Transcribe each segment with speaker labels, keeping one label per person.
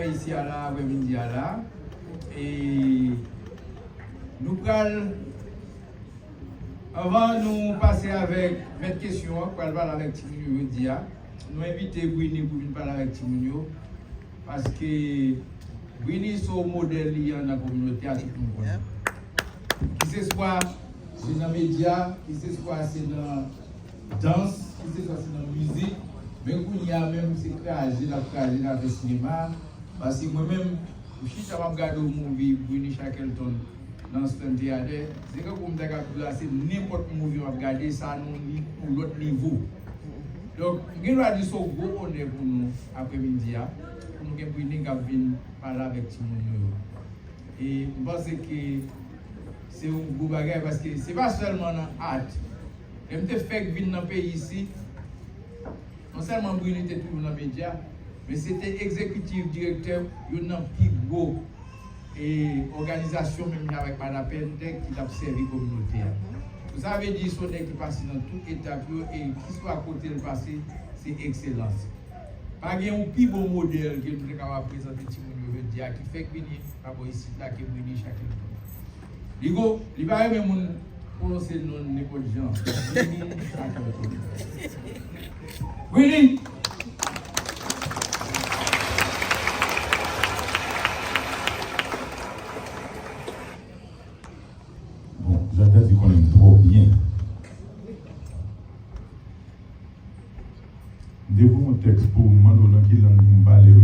Speaker 1: fait ici à la après-midi là. Et nous prenons, avant de nous passer avec mes questions, pour parler avec Timonio, nous invitons Brini pour venir parler avec Timonio. Parce que Brini est un modèle dans la communauté à tout le monde. Qui ce soit c'est dans les médias, qui ce soit c'est dans la danse, qui ce soit c'est dans la musique, même quand il y a même c'est créé dans le cinéma. Parce que moi-même, je suis regarder un movie Brini Shackleton dans ce théâtre, c'est que comme ça, c'est n'importe quel movie on regarder ça pour l'autre niveau. Donc, il y a des choses gros honneur pour nous après-midi, pour nous qui venir parler avec Timonio. Et je pense que c'est un beau bagage parce que ce n'est pas seulement dans l'art. Je me fait venir dans le pays ici, non seulement pour unité toujours dans les médias, mais c'était exécutif, directeur d'une plus gros organisation même avec Mattapan qui a servi la communauté. Vous avez dit son qui passe dans toute étape et qui soit à côté de passé, c'est excellence. Pas un plus beau modèle que nous avons présenté Timonio qui fait que nous ici là qui est chaque fois. Ligo, il va même prononcer le nom de n'importe gens. Winnie.
Speaker 2: Bon, j'adore dire qu'on aime trop bien. Dévou mon texte pour moi, dans qui langue vous parlez.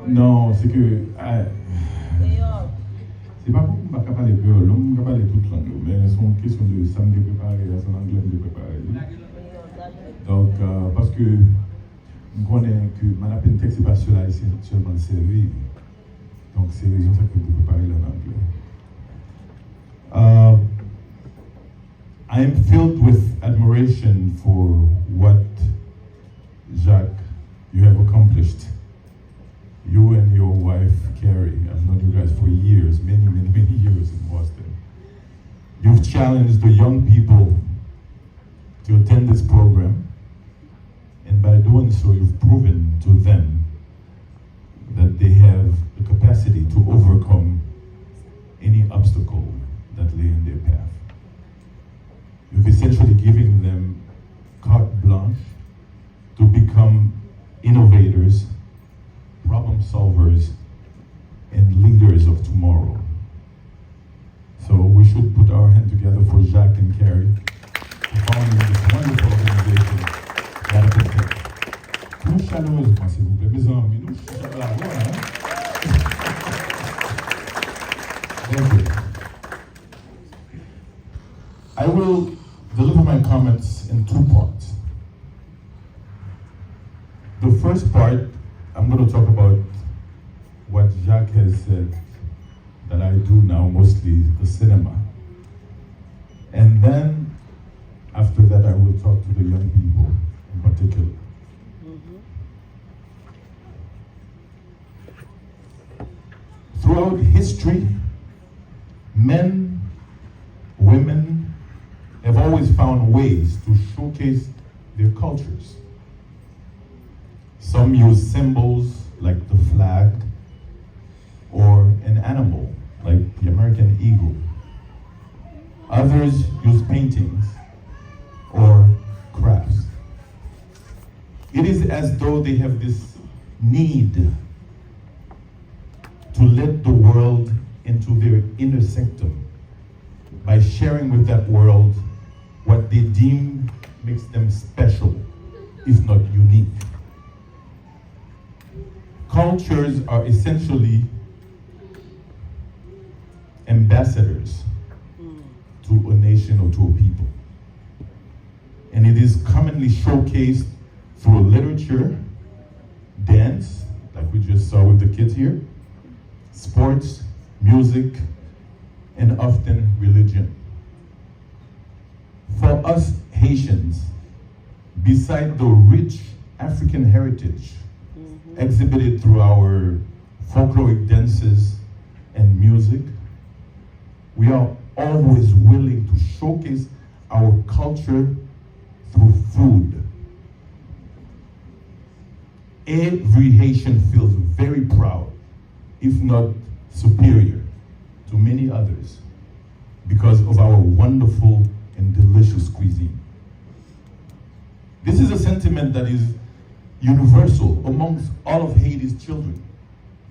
Speaker 2: Non, c'est que. C'est pas pour qu'on ne parle pas de créole, on ne parle pas de toute langue, mais c'est une question de ça me préparer, c'est l'anglais me préparer. Donc, parce que nous connaissons que Mattapan texte n'est pas seulement servi. Donc, c'est la raison pour que vous préparez en anglais. I am filled with admiration for what, Jacques, you have accomplished. You and your wife, Carrie, I've known you guys for years, many years in Boston. You've challenged the young people to attend this program, and by doing so, you've proven to them that they have the capacity to overcome any obstacle that lay in their path. You've essentially given them carte blanche to become innovators, problem solvers, and leaders of tomorrow. So we should put our hand together for Jacques and Carrie for founding this wonderful organization, Mattapan. Plus chaleureusement, s'il vous plaît, mes amis, nous sommes là, voilà. Thank you. I will deliver my comments in two parts. The first part, I'm going to talk about what Jacques has said that I do now, mostly the cinema. And then, after that, I will talk to the young people in particular. Throughout history, men, women have always found ways to showcase their cultures. Some use symbols like the flag or an animal like the American eagle. Others use paintings or crafts. It is as though they have this need to let the world into their inner sanctum by sharing with that world what they deem makes them special, if not unique. Cultures are essentially ambassadors to a nation or to a people. And it is commonly showcased through literature, dance, like we just saw with the kids here, sports, music, and often religion. For us Haitians, beside the rich African heritage exhibited through our folkloric dances and music, we are always willing to showcase our culture through food. Every Haitian feels very proud, if not superior, to many others because of our wonderful and delicious cuisine. This is a sentiment that is universal amongst all of Haiti's children,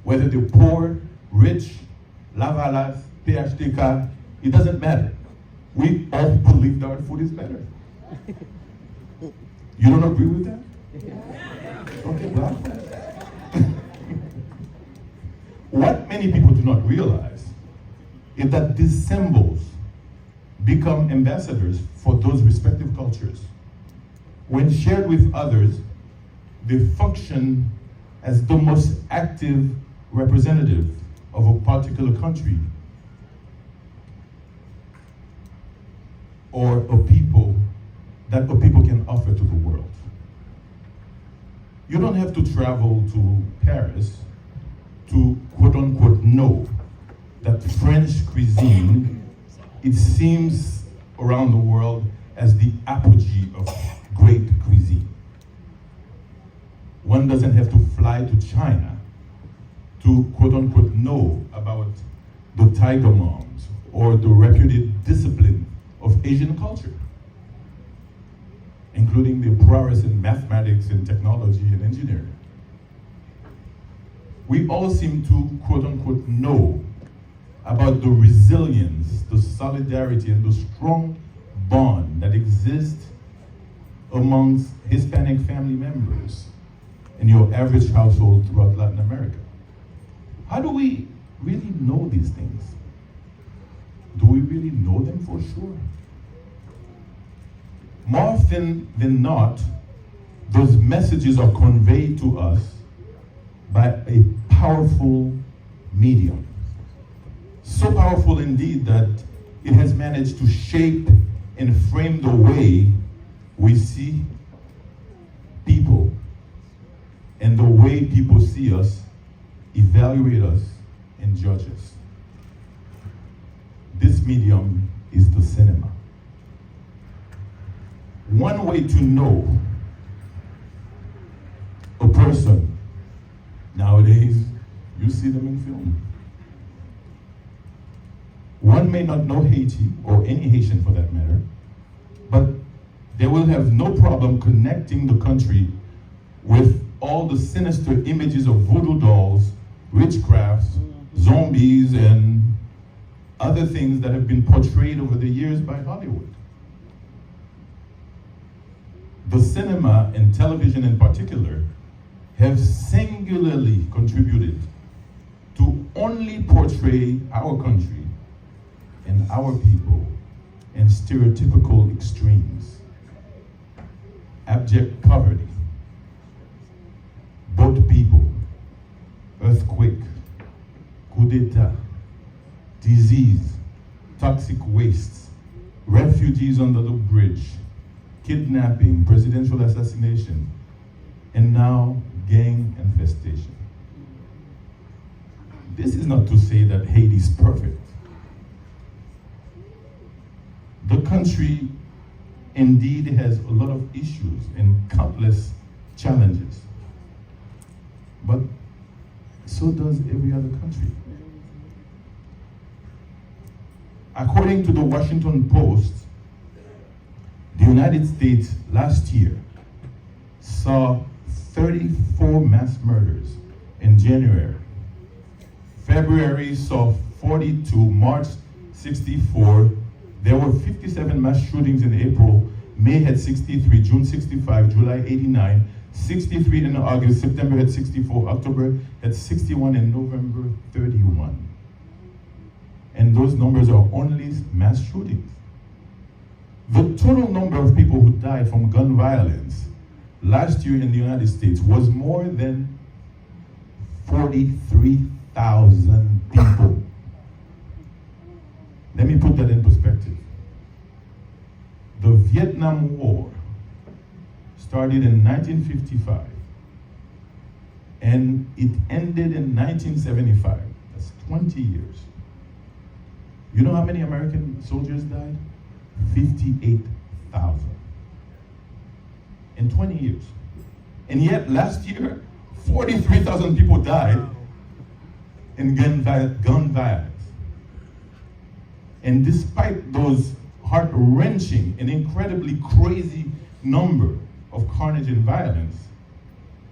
Speaker 2: whether they're poor, rich, Lavalas, PHTK, it doesn't matter. We all believe that our food is better. You don't agree with that? Okay, well. What many people do not realize is that these symbols become ambassadors for those respective cultures. When shared with others, they function as the most active representative of a particular country or a people that a people can offer to the world. You don't have to travel to Paris to quote unquote know that French cuisine, it seems around the world as the apogee of great cuisine. One doesn't have to fly to China to quote unquote know about the tiger moms or the reputed discipline of Asian culture, including the prowess in mathematics and technology and engineering. We all seem to quote unquote know about the resilience, the solidarity, and the strong bond that exists amongst Hispanic family members in your average household throughout Latin America. How do we really know these things? Do we really know them for sure? More often than not, those messages are conveyed to us by a powerful medium. So powerful indeed that it has managed to shape and frame the way we see people and the way people see us, evaluate us, and judge us. This medium is the cinema. One way to know a person nowadays, you see them in film. One may not know Haiti, or any Haitian for that matter, but they will have no problem connecting the country with all the sinister images of voodoo dolls, witchcrafts, zombies, and other things that have been portrayed over the years by Hollywood. The cinema and television in particular have singularly contributed to only portray our country and our people in stereotypical extremes. Abject poverty, boat people, earthquake, coup d'etat, disease, toxic wastes, refugees under the bridge, kidnapping, presidential assassination, and now gang infestation. This is not to say that Haiti is perfect. The country indeed has a lot of issues and countless challenges, but so does every other country. According to the Washington Post, the United States last year saw 34 mass murders in January. February saw 42, March 64. There were 57 mass shootings in April. May had 63, June 65, July 89, 63 in August, September had 64, October had 61, and November 31. And those numbers are only mass shootings. The total number of people who died from gun violence last year in the United States was more than 43,000 people. Let me put that in perspective. The Vietnam War started in 1955 and it ended in 1975. That's 20 years. You know how many American soldiers died? 58,000. in 20 years. And yet, last year, 43,000 people died in gun violence. And despite those heart-wrenching and incredibly crazy number of carnage and violence,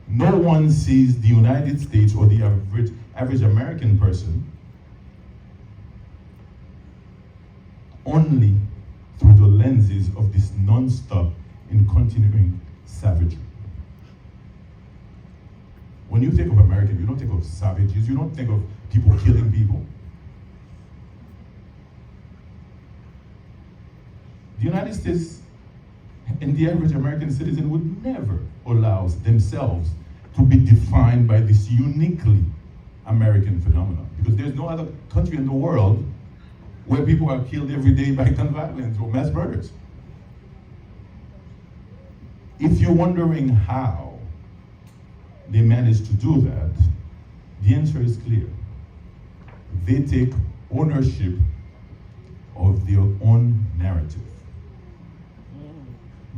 Speaker 2: no one sees the United States or the average American person only through the lenses of this non-stop and continuing savagery. When you think of American, you don't think of savages, you don't think of people killing people. The United States and the average American citizen would never allow themselves to be defined by this uniquely American phenomenon, because there's no other country in the world where people are killed every day by gun violence or mass murders. If you're wondering how they managed to do that, the answer is clear. They take ownership of their own narrative.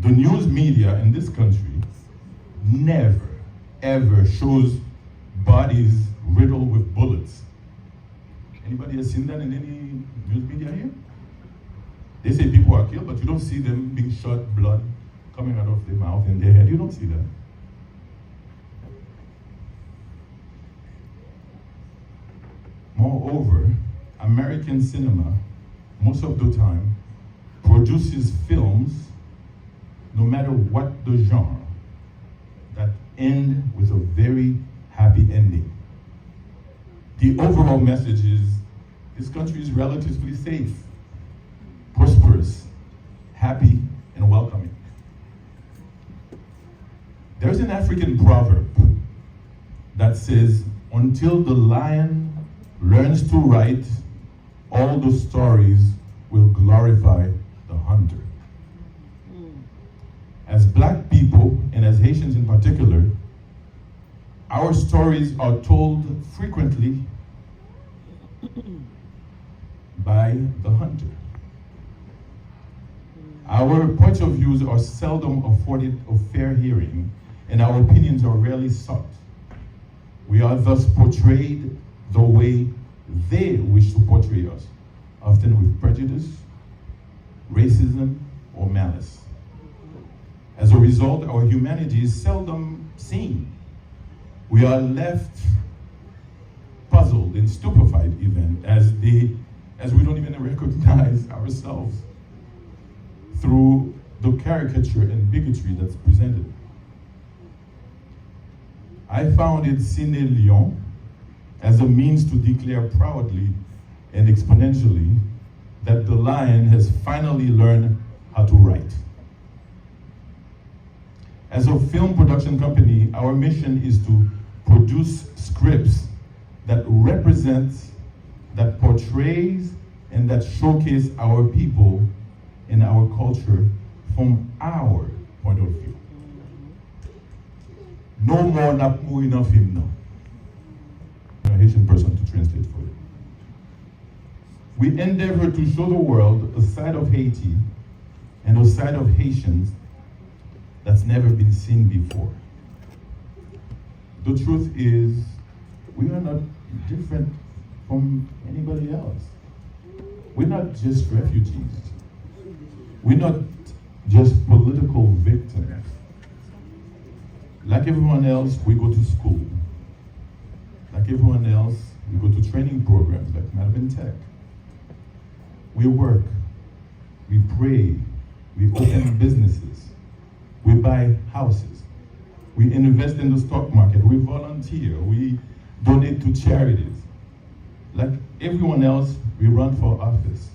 Speaker 2: The news media in this country never, ever shows bodies riddled with bullets. Anybody has seen that in any news media here? They say people are killed, but you don't see them being shot, blood coming out of their mouth and their head. You don't see that. Moreover, American cinema, most of the time, produces films, no matter what the genre, that end with a very happy ending. The overall message is, this country is relatively safe, prosperous, happy, and welcoming. There's an African proverb that says, until the lion learns to write, all the stories will glorify the hunter. As Black people, and as Haitians in particular, our stories are told frequently by the hunter. Our points of view are seldom afforded a fair hearing, and our opinions are rarely sought. We are thus portrayed the way they wish to portray us, often with prejudice, racism, or malice. As a result, our humanity is seldom seen. We are left puzzled and stupefied even as we don't even recognize ourselves through the caricature and bigotry that's presented. I founded Cine Lyon as a means to declare proudly and exponentially that the lion has finally learned how to write. As a film production company, our mission is to produce scripts that represent, that portrays, and that showcase our people and our culture from our point of view. No more not more enough him now. I'm a Haitian person to translate for you. We endeavor to show the world a side of Haiti and a side of Haitians that's never been seen before. The truth is, we are not different from anybody else. We're not just refugees. We're not just political victims. Like everyone else, we go to school. Like everyone else, we go to training programs like Mattapan Tech. We work, we pray, we open businesses, we buy houses, we invest in the stock market, we volunteer, we donate to charities. Like everyone else, we run for office.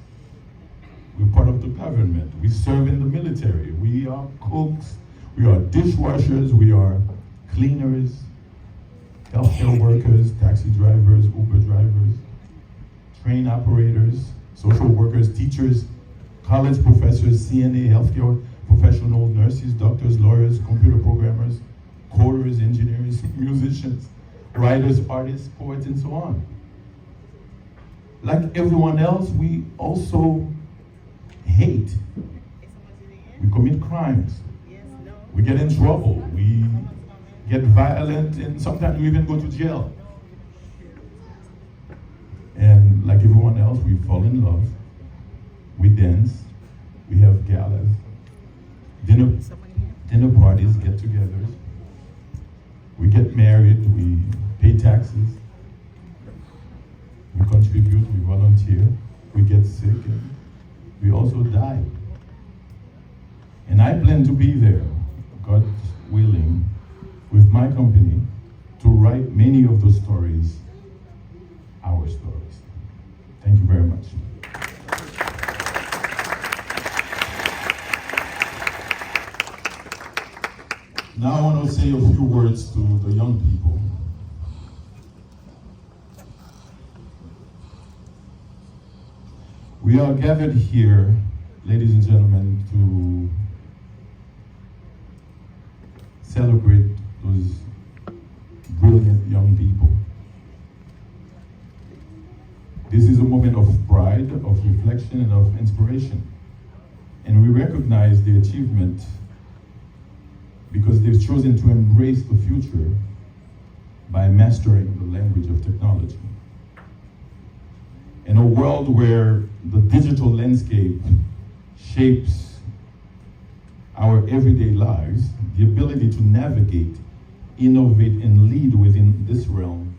Speaker 2: We're part of the government. We serve in the military. We are cooks, we are dishwashers, we are cleaners, healthcare workers, taxi drivers, Uber drivers, train operators, social workers, teachers, college professors, CNA, healthcare professionals, nurses, doctors, lawyers, computer programmers, coders, engineers, musicians, writers, artists, poets, and so on. Like everyone else, we also hate. We commit crimes. We get in trouble. We get violent, and sometimes we even go to jail. And like everyone else, we fall in love. We dance. We have galas, dinner parties, get-togethers. We get married. We pay taxes. We contribute. We volunteer. We get sick, and we also die. And I plan to be there, God willing, with my company, to write many of those stories, our stories. Thank you very much. Now I want to say a few words to the young people. We are gathered here, ladies and gentlemen, to celebrate those brilliant young people. This is a moment of pride, of reflection, and of inspiration. And we recognize the achievement because they've chosen to embrace the future by mastering the language of technology. In a world where the digital landscape shapes our everyday lives, the ability to navigate, innovate, and lead within this realm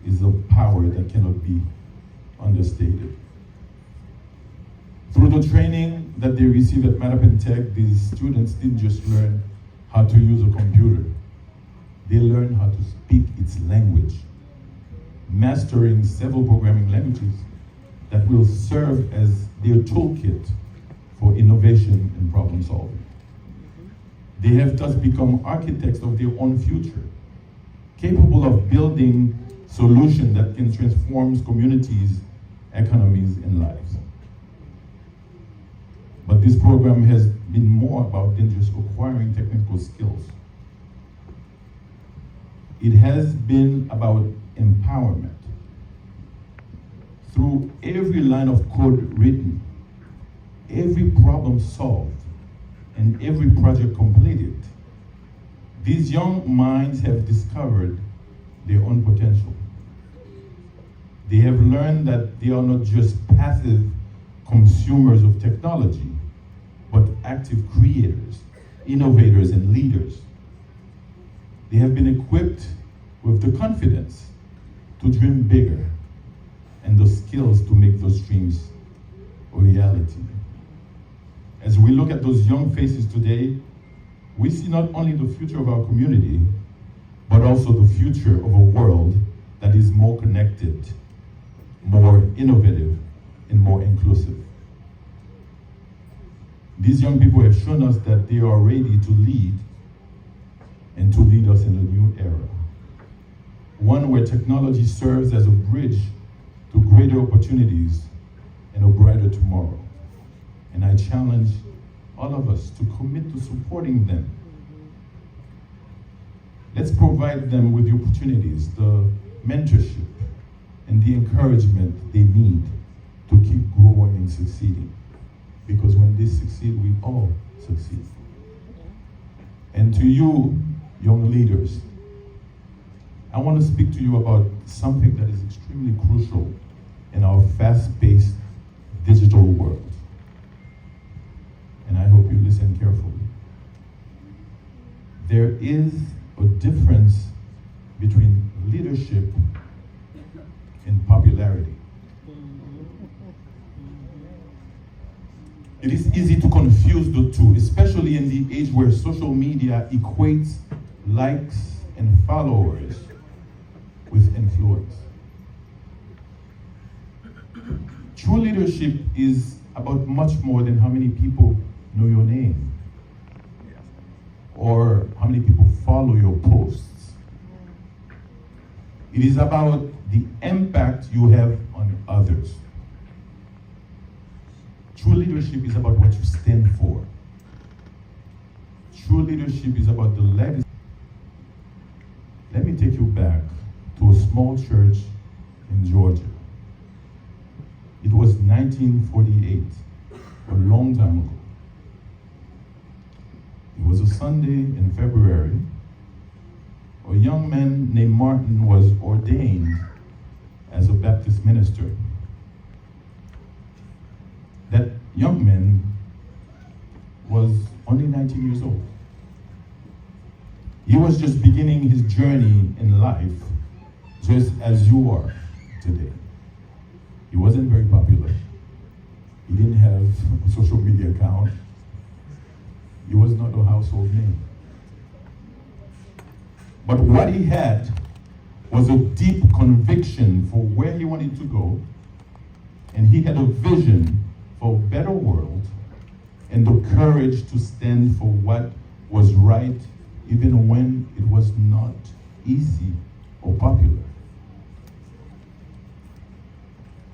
Speaker 2: is a power that cannot be understated. Through the training that they receive at Mattapan Tech, these students didn't just learn how to use a computer. They learned how to speak its language, mastering several programming languages that will serve as their toolkit for innovation and problem solving. They have thus become architects of their own future, capable of building solutions that can transform communities, economies, and lives. But this program has been more about than just acquiring technical skills. It has been about empowerment. Through every line of code written, every problem solved, and every project completed, these young minds have discovered their own potential. They have learned that they are not just passive consumers of technology, but active creators, innovators, and leaders. They have been equipped with the confidence to dream bigger and the skills to make those dreams a reality. As we look at those young faces today, we see not only the future of our community, but also the future of a world that is more connected, more innovative, and more inclusive. These young people have shown us that they are ready to lead and to lead us in a new era. One where technology serves as a bridge to greater opportunities and a brighter tomorrow. And I challenge all of us to commit to supporting them. Let's provide them with the opportunities, the mentorship, and the encouragement they need to keep growing and succeeding. Because when they succeed, we all succeed. And to you, young leaders, I want to speak to you about something that is extremely crucial in our fast-paced digital world. And I hope you listen carefully. There is a difference between leadership and popularity. It is easy to confuse the two, especially in the age where social media equates likes and followers with influence. True leadership is about much more than how many people know your name or how many people follow your posts. It is about the impact you have on others. True leadership is about what you stand for. True leadership is about the legacy. Let me take you back to a small church in Georgia. It was 1948, a long time ago. It was a Sunday in February. A young man named Martin was ordained as a Baptist minister. That young man was only 19 years old. He was just beginning his journey in life, just as you are today. He wasn't very popular. He didn't have a social media account. He was not a household name. But what he had was a deep conviction for where he wanted to go, and he had a vision for a better world and the courage to stand for what was right, even when it was not easy or popular.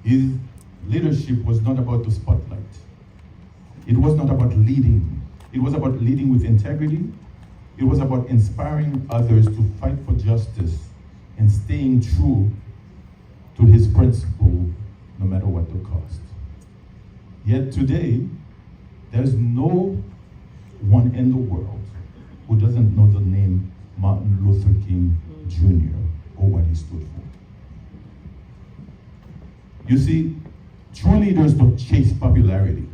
Speaker 2: His leadership was not about the spotlight. It was not about leading. It was about leading with integrity. It was about inspiring others to fight for justice and staying true to his principle, no matter what the cost. Yet today, there's no one in the world who doesn't know the name Martin Luther King Jr. or what he stood for. You see, true leaders don't chase popularity.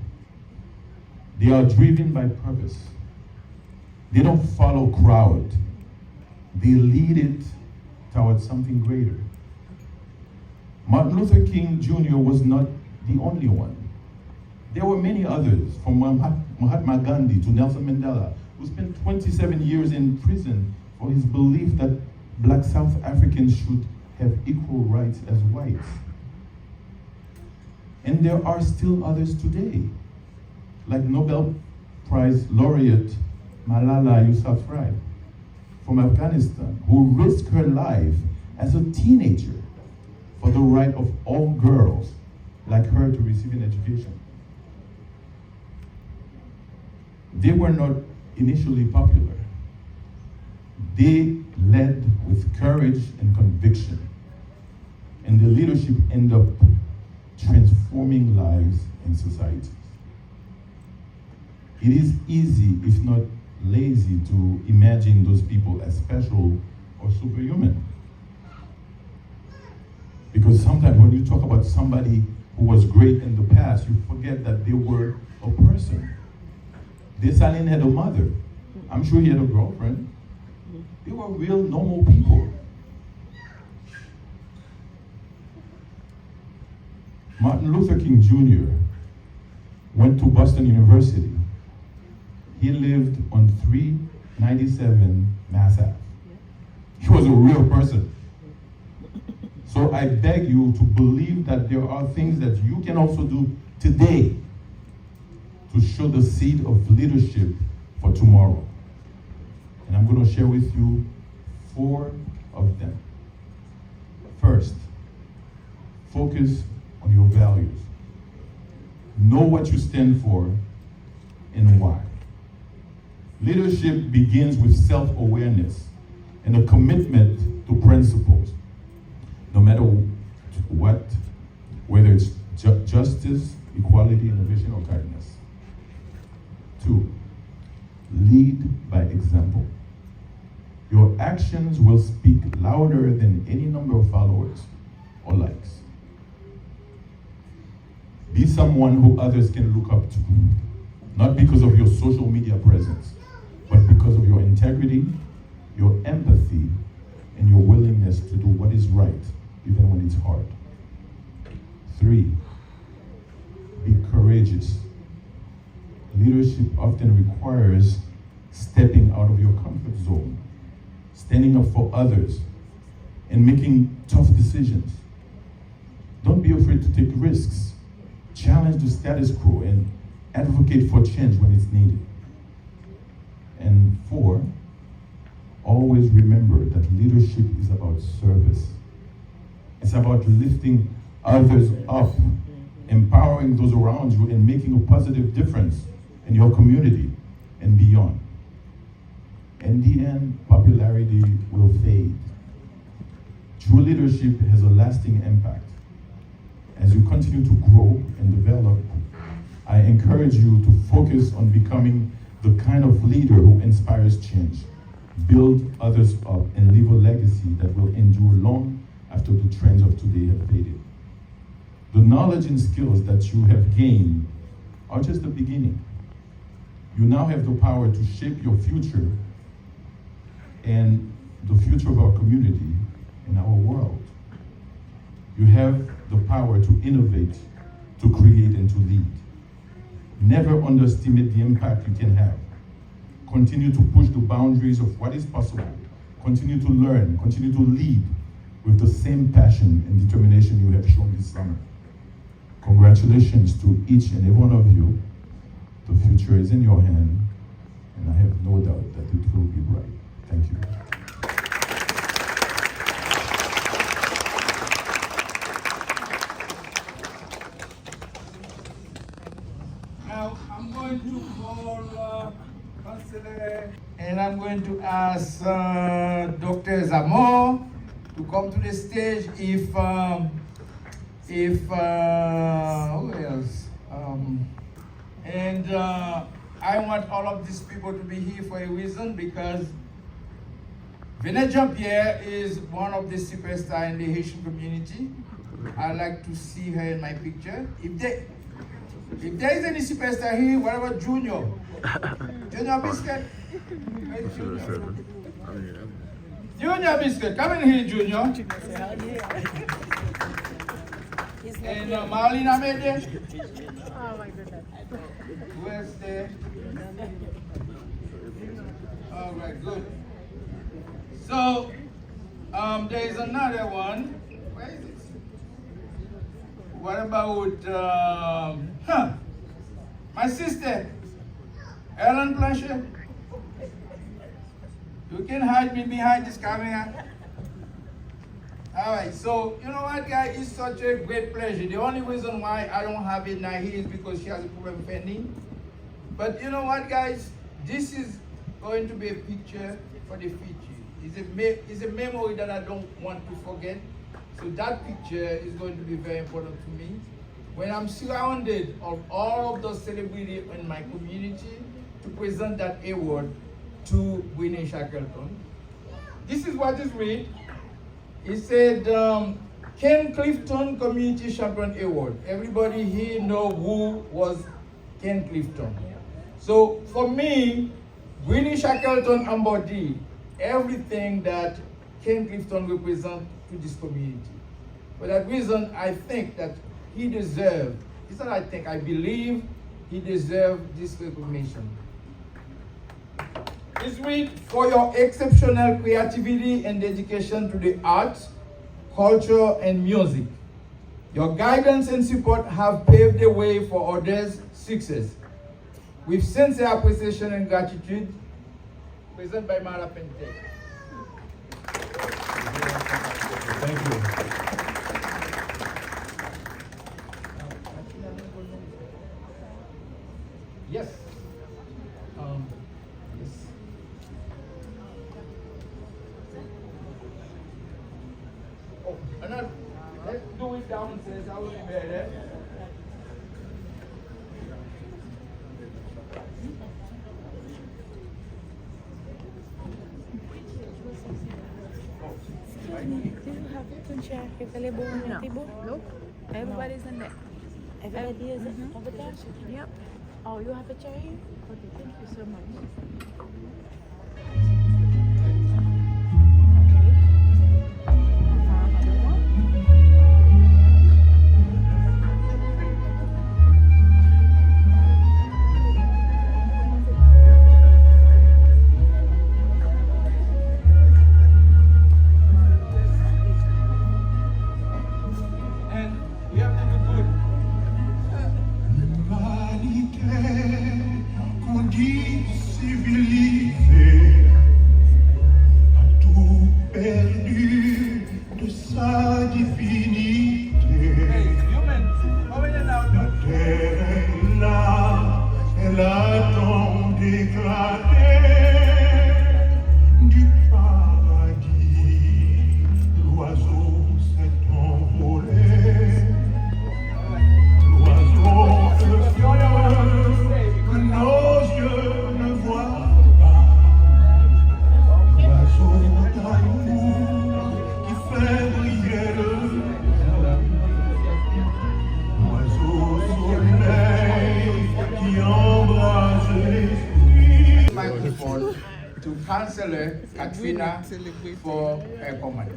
Speaker 2: They are driven by purpose. They don't follow crowd. They lead it towards something greater. Martin Luther King Jr. was not the only one. There were many others, from Mahatma Gandhi to Nelson Mandela, who spent 27 years in prison for his belief that black South Africans should have equal rights as whites. And there are still others today, like Nobel Prize laureate Malala Yousafzai from Afghanistan, who risked her life as a teenager for the right of all girls like her to receive an education. They were not initially popular. They led with courage and conviction, and the leadership ended up transforming lives and societies. It is easy, if not lazy, to imagine those people as special or superhuman. Because sometimes when you talk about somebody who was great in the past, you forget that they were a person. Dessalines had a mother. I'm sure he had a girlfriend. They were real normal people. Martin Luther King Jr. went to Boston University. He lived on 397 Mass Ave. He was a real person. So I beg you to believe that there are things that you can also do today to show the seed of leadership for tomorrow. And I'm going to share with you 4 of them. First, focus on your values. Know what you stand for and why. Leadership begins with self-awareness and a commitment to principles, no matter what, whether it's justice, equality, innovation, or kindness. 2, lead by example. Your actions will speak louder than any number of followers or likes. Be someone who others can look up to, not because of your social media presence, but because of your integrity, your empathy, and your willingness to do what is right, even when it's hard. 3, be courageous. Leadership often requires stepping out of your comfort zone, standing up for others, and making tough decisions. Don't be afraid to take risks. Challenge the status quo and advocate for change when it's needed. And 4, always remember that leadership is about service. It's about lifting others up, empowering those around you, and making a positive difference in your community and beyond. In the end, popularity will fade. True leadership has a lasting impact. As you continue to grow and develop, I encourage you to focus on becoming the kind of leader who inspires change, build others up, and leave a legacy that will endure long after the trends of today have faded. The knowledge and skills that you have gained are just the beginning. You now have the power to shape your future and the future of our community and our world. You have the power to innovate, to create, and to lead. Never underestimate the impact you can have. Continue to push the boundaries of what is possible. Continue to learn, continue to lead with the same passion and determination you have shown this summer. Congratulations to each and every one of you. The future is in your hand, and I have no doubt that it will be bright. Thank you.
Speaker 1: Now, I'm going to call Councillor, and I'm going to ask Dr. Zamor to come to the stage if who else? I want all of these people to be here for a reason, because Vinette Jean-Pierre is one of the superstars in the Haitian community. I like to see her in my picture. If there is any superstar here, what about Junior? Junior Biscuit? Where's Junior? Junior Biscuit, come in here, Junior. And Marlene Amede?
Speaker 3: Oh my goodness.
Speaker 1: Where's there? All right, good. So, there is another one. Where is it? What about, my sister, Ellen Blanchard? You can hide me behind this camera. All right, so you know what, guys? It's such a great pleasure. The only reason why I don't have it now here is because she has a problem pending. But you know what, guys? This is going to be a picture for the future. It's a memory that I don't want to forget. So that picture is going to be very important to me. When I'm surrounded of all of those celebrities in my community to present that award to Winnie Shackleton. This is what is read. It said, Ken Clifton Community Champion Award. Everybody here know who was Ken Clifton. So for me, Winnie Shackleton embodied everything that Ken Clifton represents to this community. For that reason, I think that he deserved, it's not I think, I believe he deserved this recognition. It's read, for your exceptional creativity and dedication to the arts, culture, and music. Your guidance and support have paved the way for others' success. With sincere appreciation and gratitude, presented by Mattapan.
Speaker 2: Thank you.
Speaker 1: Yes. Yes. Oh, another. Let's do it downstairs. I will be better.
Speaker 3: Do you have a chair available on the table? Nope. Everybody's in there. Everybody is over there? Yep. Oh, you have a chair here? Okay, thank you so much.
Speaker 2: Civiliser
Speaker 1: Councillor Katrina for her comment.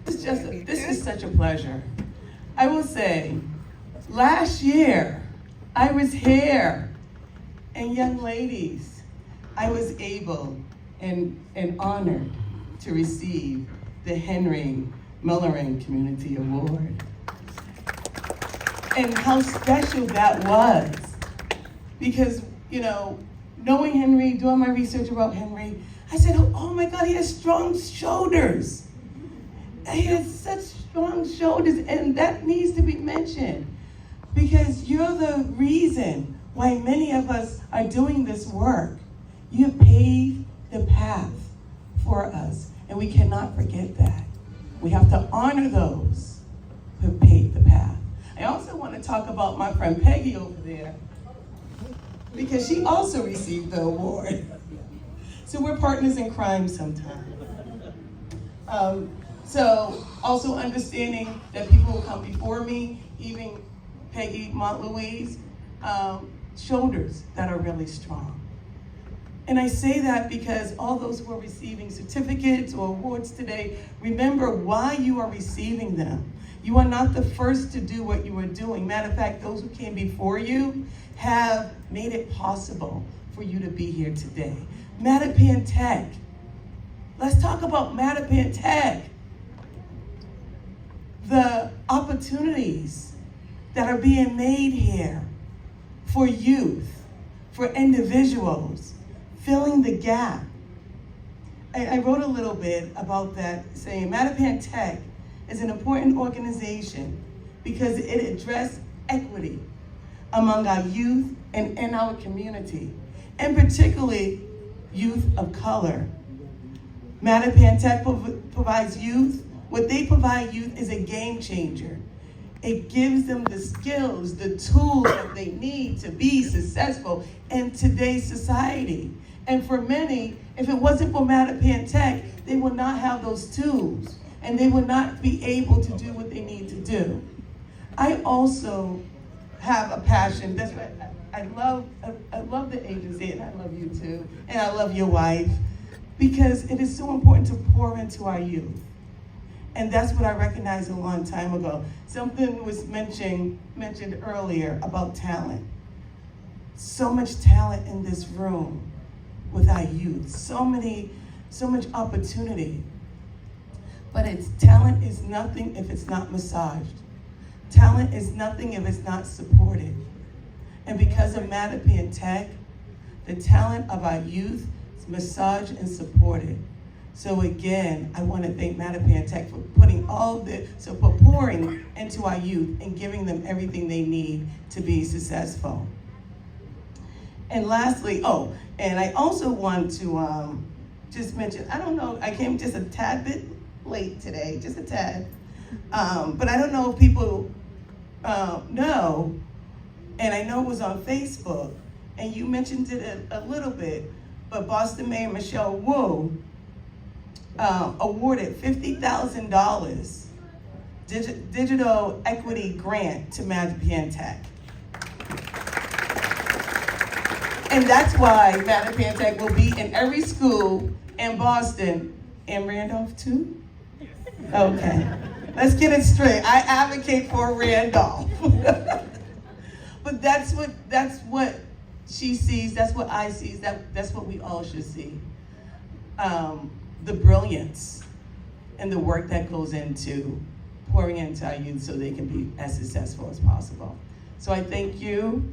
Speaker 4: This is such a pleasure. I will say, last year, I was here, and young ladies, I was able and honored to receive the Henry Mullering Community Award. And how special that was. Because, you know, knowing Henry, doing my research about Henry, I said, oh my God, he has strong shoulders. He has such strong shoulders, and that needs to be mentioned. Because you're the reason why many of us are doing this work. You have paved the path for us, and we cannot forget that. We have to honor those who have paved the path. I also want to talk about my friend Peggy over there, because she also received the award. So we're partners in crime sometimes. So also understanding that people will come before me, even Peggy Montlouise, shoulders that are really strong. And I say that because all those who are receiving certificates or awards today, remember why you are receiving them. You are not the first to do what you are doing. Matter of fact, those who came before you have made it possible for you to be here today. Mattapan Tech. Let's talk about Mattapan Tech. The opportunities that are being made here for youth, for individuals, filling the gap. I wrote a little bit about that, saying Mattapan Tech is an important organization because it addresses equity among our youth and in our community, and particularly youth of color. Mattapan Tech provides youth. What they provide youth is a game changer. It gives them the skills, the tools that they need to be successful in today's society. And for many, if it wasn't for Mattapan Tech, they would not have those tools, and they would not be able to do what they need to do. I also have a passion. That's why I love the agency, and I love you too, and I love your wife, because it is so important to pour into our youth. And that's what I recognized a long time ago. Something was mentioned earlier about talent. So much talent in this room with our youth. So much opportunity. But talent is nothing if it's not massaged. Talent is nothing if it's not supported. And because of Mattapan Tech, the talent of our youth is massaged and supported. So again, I want to thank Mattapan Tech for for pouring into our youth and giving them everything they need to be successful. And lastly, and I also want to just mention, I don't know, I came just a tad bit late today, just a tad, but I don't know if people know, and I know it was on Facebook, and you mentioned it a little bit, but Boston Mayor Michelle Wu awarded $50,000 digital equity grant to Mattapan Tech. And that's why Mattapan Tech will be in every school in Boston and Randolph too? Okay, let's get it straight. I advocate for Randolph. But that's what she sees, that's what I see, that's what we all should see. The brilliance and the work that goes into pouring into our youth so they can be as successful as possible. So I thank you.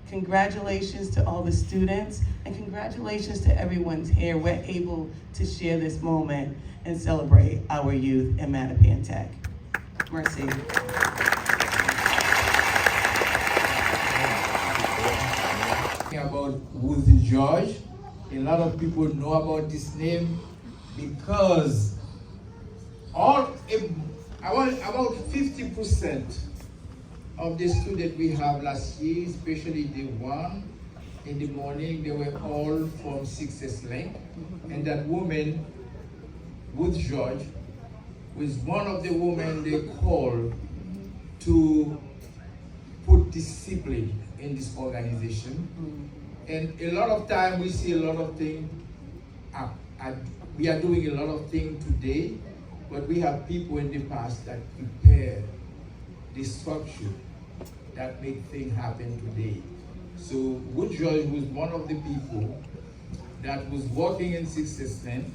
Speaker 4: Congratulations to all the students, and congratulations to everyone here. We're able to share this moment and celebrate our youth in Mattapan Tech. Merci.
Speaker 1: About Ruth George, a lot of people know about this name because about 50% of the students we have last year, especially the one in the morning, they were all from Success Link. And that woman, Ruth George, was one of the women they called to put discipline in this organization. And a lot of time we see a lot of things, we are doing a lot of things today, but we have people in the past that prepare the structure that make things happen today. So Wood George was one of the people that was working in successment,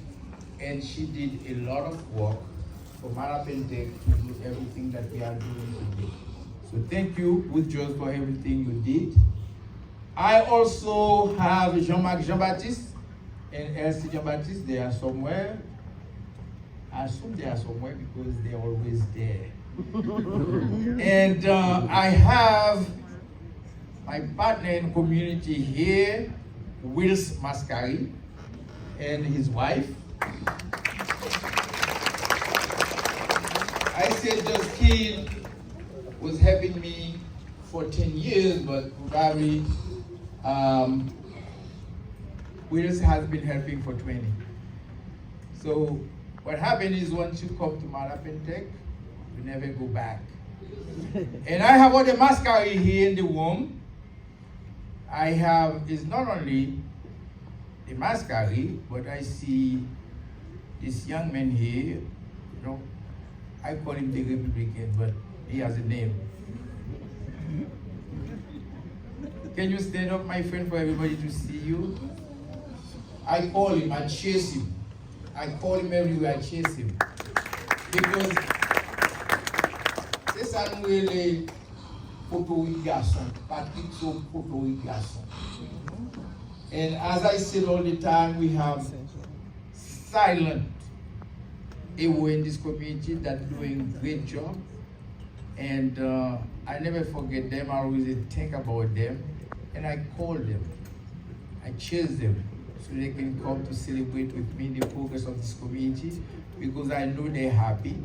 Speaker 1: and she did a lot of work for Mattapan Tech to do everything that we are doing today. So thank you, Wood George, for everything you did. I also have Jean-Marc Jean-Baptiste and Elsie Jean-Baptiste. They are somewhere. I assume they are somewhere because they're always there. And I have my partner in community here, Wills Mascari, and his wife. I said just kid was helping me for 10 years, but probably Wills has been helping for 20. So what happened is once you come to Mattapan Tech, you never go back. And I have all the Mascari here in the room. I have, it's not only the Mascari, but I see this young man here, I call him the Republican, but he has a name. Can you stand up, my friend, for everybody to see you? I call him, I chase him. I call him everywhere, I chase him. Because c'est ça nous les photoïques garçons, Patrick sont photoïques garçons. And as I said all the time, we have silent people in this community that doing a great job. And I never forget them, I always think about them. And I call them, I chase them, so they can come to celebrate with me the progress of this community, because I know they're happy.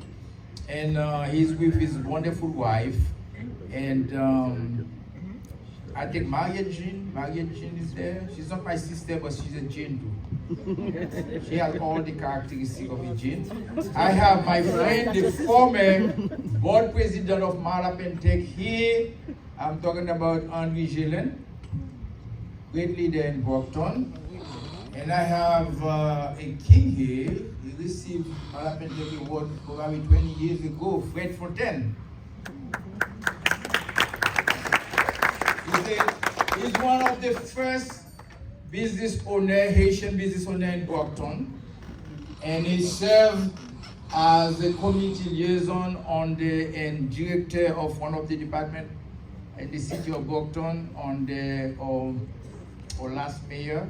Speaker 1: And he's with his wonderful wife. And I think Maria Jean is there. She's not my sister, but she's a Jean too. She has all the characteristics of a Jean. I have my friend, the former board president of Mattapan Tech here. I'm talking about Henri Gélin, great leader in Brockton. And I have a king here. He received Mattapan Tech award probably 20 years ago, Fred Fontaine. He's one of the first Haitian business owner in Brockton. And he served as a community liaison and director of one of the departments in the city of Brockton or last mayor.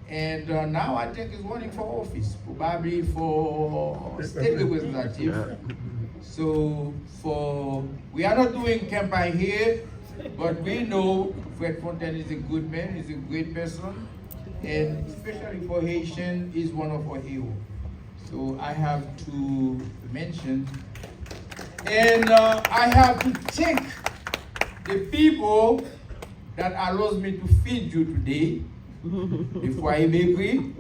Speaker 1: And now I think he's running for office, probably for state representative. So we are not doing campaign here, but we know Fred Fontaine is a good man, he's a great person, and especially for Haitian, he's one of our heroes. So I have to mention, and I have to thank the people that allows me to feed you today. The Foyer Bakery,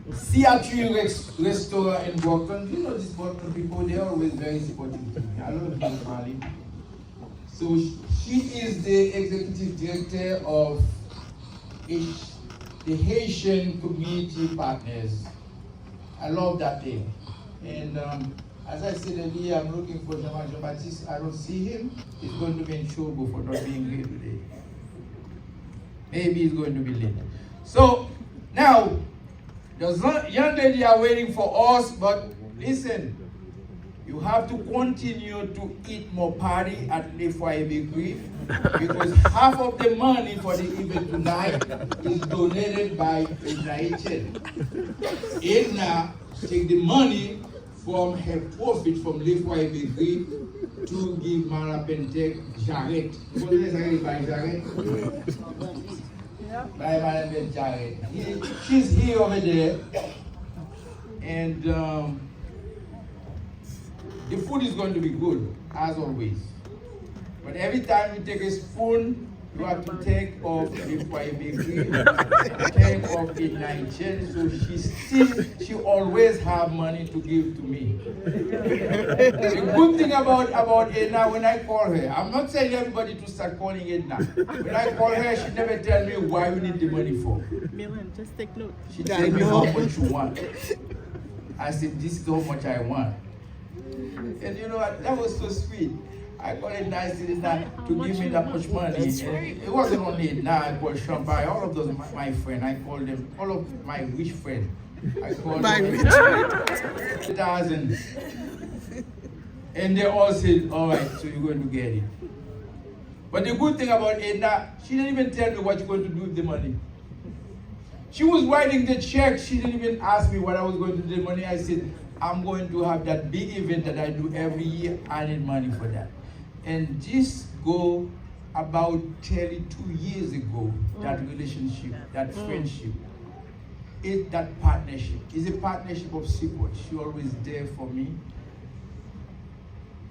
Speaker 1: CRT Restaurant in Brockton. You know these Brockton people, they're always very supportive to me. I love you, Marley. So she is the executive director of the Haitian Community Partners. I love that name. And as I said earlier, I'm looking for Jean-Marc Jean-Baptiste. I don't see him. He's going to be in trouble for not being here today. Maybe he's going to be late. So now, the young lady are waiting for us, but listen, you have to continue to eat more party at Le Foyer Bakery, because half of the money for the event tonight is donated by Haitian. Edna take the money from her profit from Le Foyer Bakery to give Mattapan Tech Jarret. By Jarret? By Madam Jarret. She's here over there. And the food is going to be good, as always. But every time you take a spoon, You have to take off before I bakery, take off in 9 so she always have money to give to me. The good thing about Edna, when I call her, I'm not saying everybody to start calling Edna. When I call her, she never tell me why we need the money for.
Speaker 3: Milan, just take note.
Speaker 1: She tell me how much you want. I said, this is how much I want. And you know, that was so sweet. I called it nice to give me that much money. It wasn't only now I called Champagne, all of those my friends. I called them, all of my rich friends. I called them 1,000. And they all said, all right, so you're going to get it. But the good thing about Edna, she didn't even tell me what you're going to do with the money. She was writing the check. She didn't even ask me what I was going to do with the money. I said, I'm going to have that big event that I do every year. I need money for that. And this go about 32 years ago, that relationship, that friendship, that partnership. It's a partnership of support. She always there for me.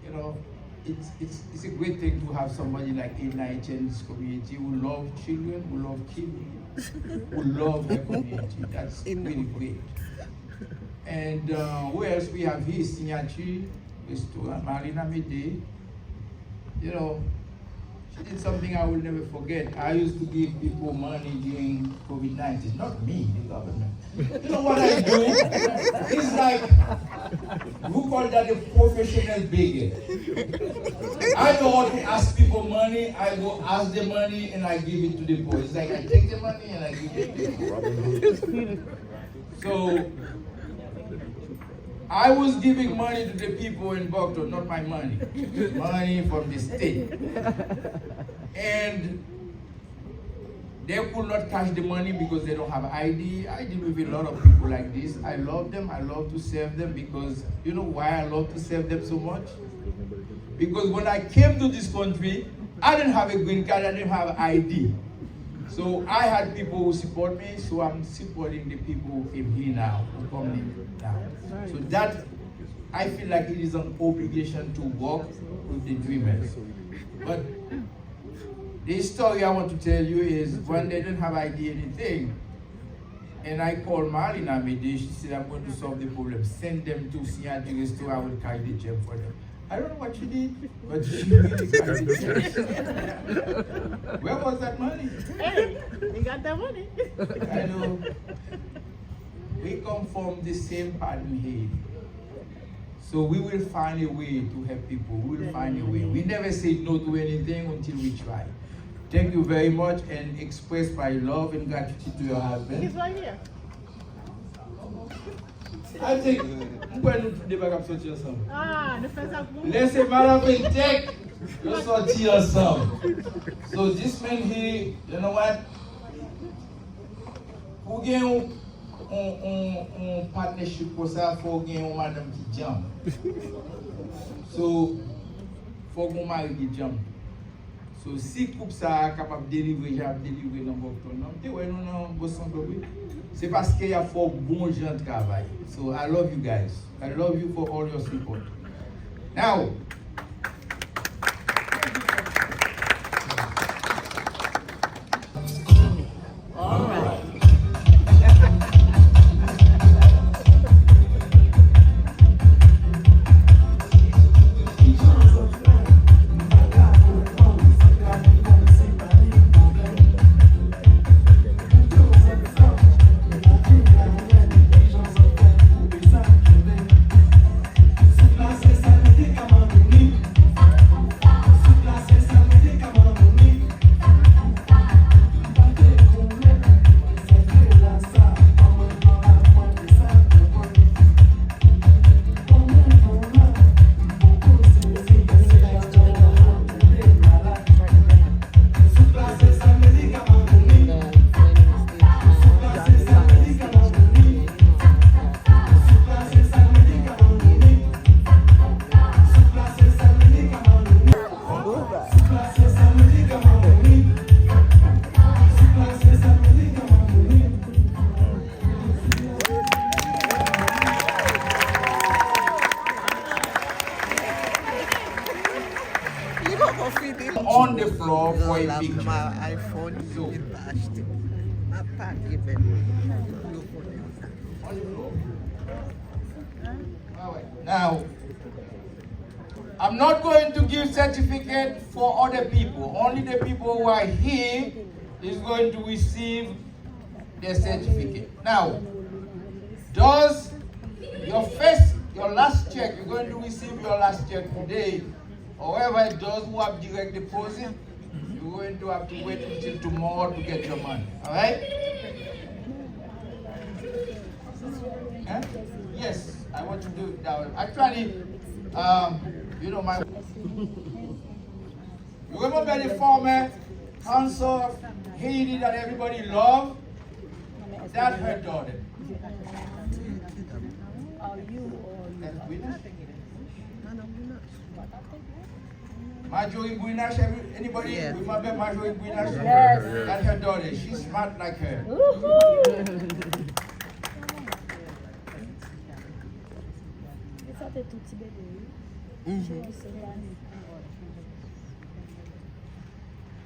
Speaker 1: You know, it's a great thing to have somebody like Edna in this community who love children, who love kids, who love the community. That's really great. And who else we have here? Signature, Restaurant, Marina Mede. You know, she did something I will never forget. I used to give people money during COVID-19. Not me, the government. You know what I do? It's like, who call that a professional beggar? I know how to ask people money. I go ask the money and I give it to the poor. It's like I take the money and I give it to the poor. So, I was giving money to the people in Bogota, not my money. Money from the state. And they could not cash the money because they don't have ID. I deal with a lot of people like this. I love them. I love to serve them because, you know why I love to serve them so much? Because when I came to this country, I didn't have a green card. I didn't have ID. So I had people who support me, so I'm supporting the people who came here now, who come in now. So that, I feel like it is an obligation to work with the dreamers. But the story I want to tell you is when they didn't have ID anything, and I called Marina Mede, she said, I'm going to solve the problem. Send them to Signati Restaurant, I will carry the check for them. I don't know what she did, but she really carried the check. Where was that money?
Speaker 3: Hey, you got that money.
Speaker 1: I know. We come from the same pattern here. So we will find a way to help people. We will find a way. We never say no to anything until we try. Thank you very much and express my love and gratitude to your husband.
Speaker 3: He's right here.
Speaker 1: I think pourquoi nous tous débat sortir ensemble.
Speaker 3: Ah, nous faisons ça pour vous.
Speaker 1: Laissez Mattapan take, nous sortir ensemble. So this man here, you know what? Pour gagner un partnership pour ça, faut gagner une madame qui jambe. So, faut qu'on marie qui jambe. So si couple ça capable de délivrer, j'ai délivré dans votre nom. Tu vois, nous non, bon sang oui. C'est parce qu'il y a fort bon gens de travail. So I love you guys. I love you for all your support. Now.
Speaker 3: All right.
Speaker 5: Come on.
Speaker 1: So, now, I'm not going to give certificate for other people. Only the people who are here is going to receive their certificate. Now, does your last check, you're going to receive your last check today. However, those who have direct deposit, you're going to have to wait until tomorrow to get your money. All right? Huh? Yes, I want to do it that way. Actually, you know, you remember the former consul of Haiti that everybody loved? That's her daughter. Marjorie Buinash, anybody remember Marjorie Buinash?
Speaker 3: Yes.
Speaker 1: That's her daughter. She's smart like her.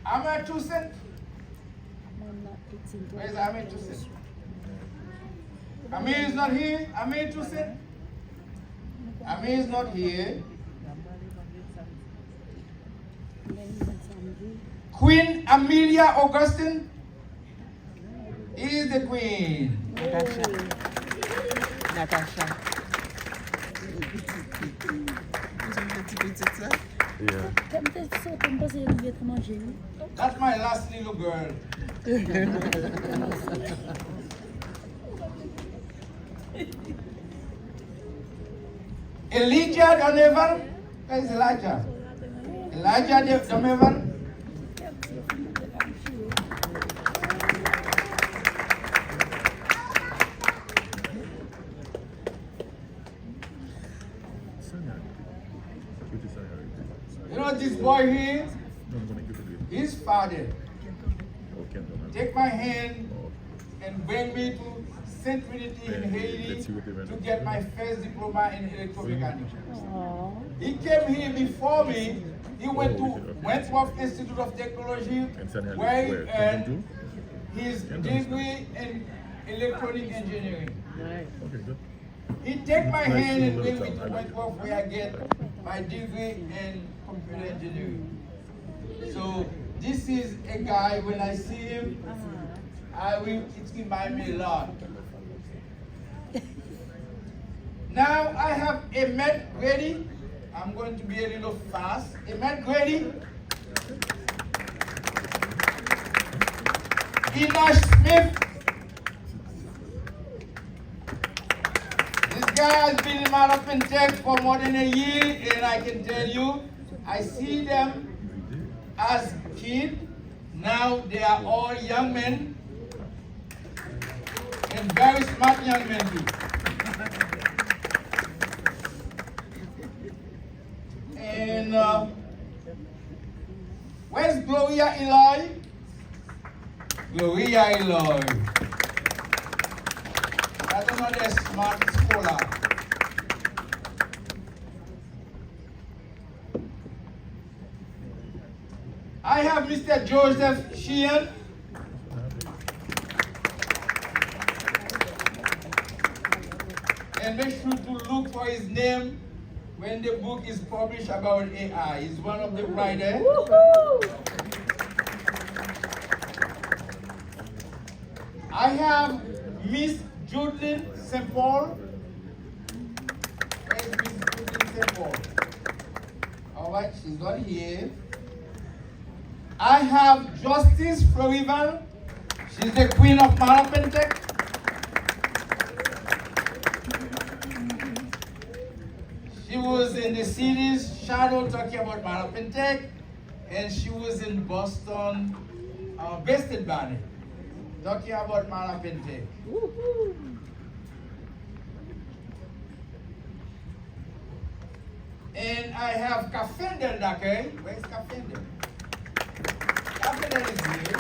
Speaker 1: Ahmed Toussaint? Where's Ahmed Toussaint? Amir is not here. Ahmed Toussaint? Amir is not here. Queen Amelia Augustine is the queen.
Speaker 5: Natasha.
Speaker 2: Yeah.
Speaker 1: That's my last little girl. Elijah Donovan? Where's Elijah? Elijah Donovan? You know this boy here? His father. Take my hand and bring me to Saint Trinity in Haiti to get my first diploma in electromechanics. He came here before me. He went to Wentworth Institute of Technology where he earned his degree in electronic engineering. He take my hand and bring me to Wentworth where I get my degree in computer engineering. So this is a guy, when I see him, it reminds me a lot. Now I have Emmett Grady. I'm going to be a little fast. Emmett Grady. Enosh Smith. This guy has been in Mattapan Tech for more than a year, and I can tell you, I see them as kids. Now they are all young men, and very smart young men too. And where's Gloria Eloy? Gloria Eloy. That's another smart scholar. I have Mr. Joseph Sheehan. And make sure to look for his name when the book is published about AI. He's one of the writers. I have Miss Judlyn St. Paul. Where's Miss Judlyn St. Paul? All right, she's not here. I have Justice Florival. She's the queen of Mattapan Tech. She was in the city's shadow talking about Mattapan Tech, and she was in Boston, Bested Barney, talking about Mattapan Tech. And I have Kafendel Dake. Where's Kafendel? Kafendel is here.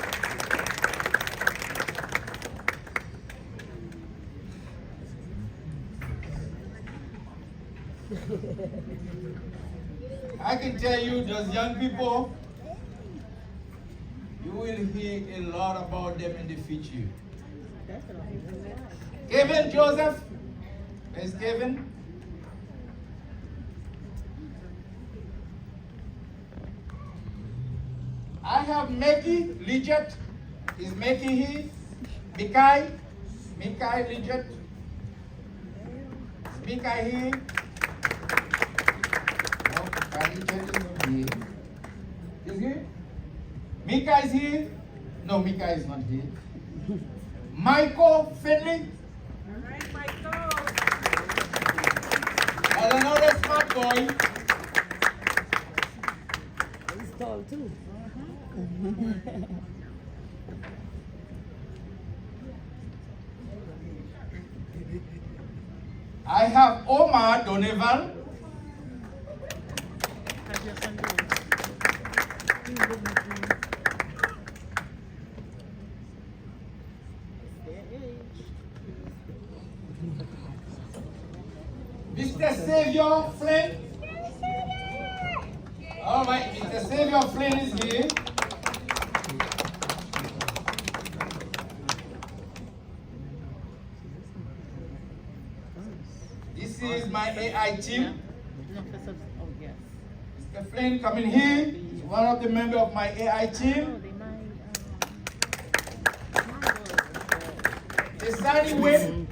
Speaker 1: I can tell you, those young people, you will hear a lot about them in the future. Kevin Joseph. Where's Kevin? I have Mickey Lidget. Is Mickey here? Mikai Lidget. Is Mikai here? No, Mikai Lidget is not here. Is here? Mika is here? No, Mika is not here. Michael Finley.
Speaker 3: All right, Michael.
Speaker 1: And another smart boy.
Speaker 3: He's tall too.
Speaker 1: I have Omar Doneval. Mr. Savior Flynn. All right, Mr. Savior Flynn is here. This is my AI team. Mr. Flynn coming here. He's one of the members of my AI team. The Sunny Wade.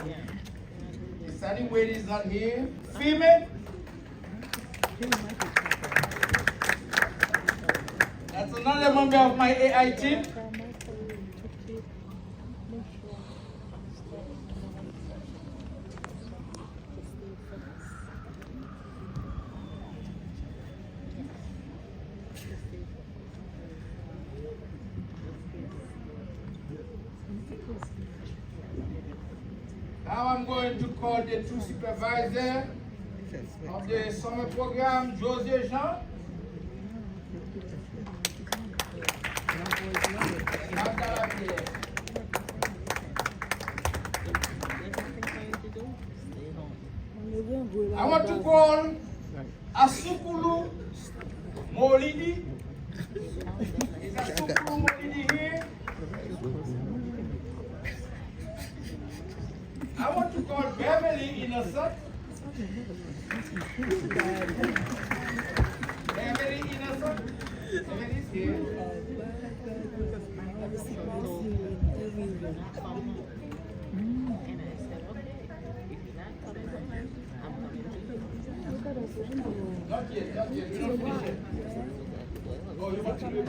Speaker 1: The Sunny Wade is not here. Female. That's another member of my AI team. Now I'm going to call the two supervisors of the summer program, Jose Jean. I want to call Asukulu Molidi. Is Asukulu Molidi here? I want to call Beverly Innocent. Beverly Innocent. Beverly is here. Not yet, not yet. We're not finished yet. Oh, you want to do it?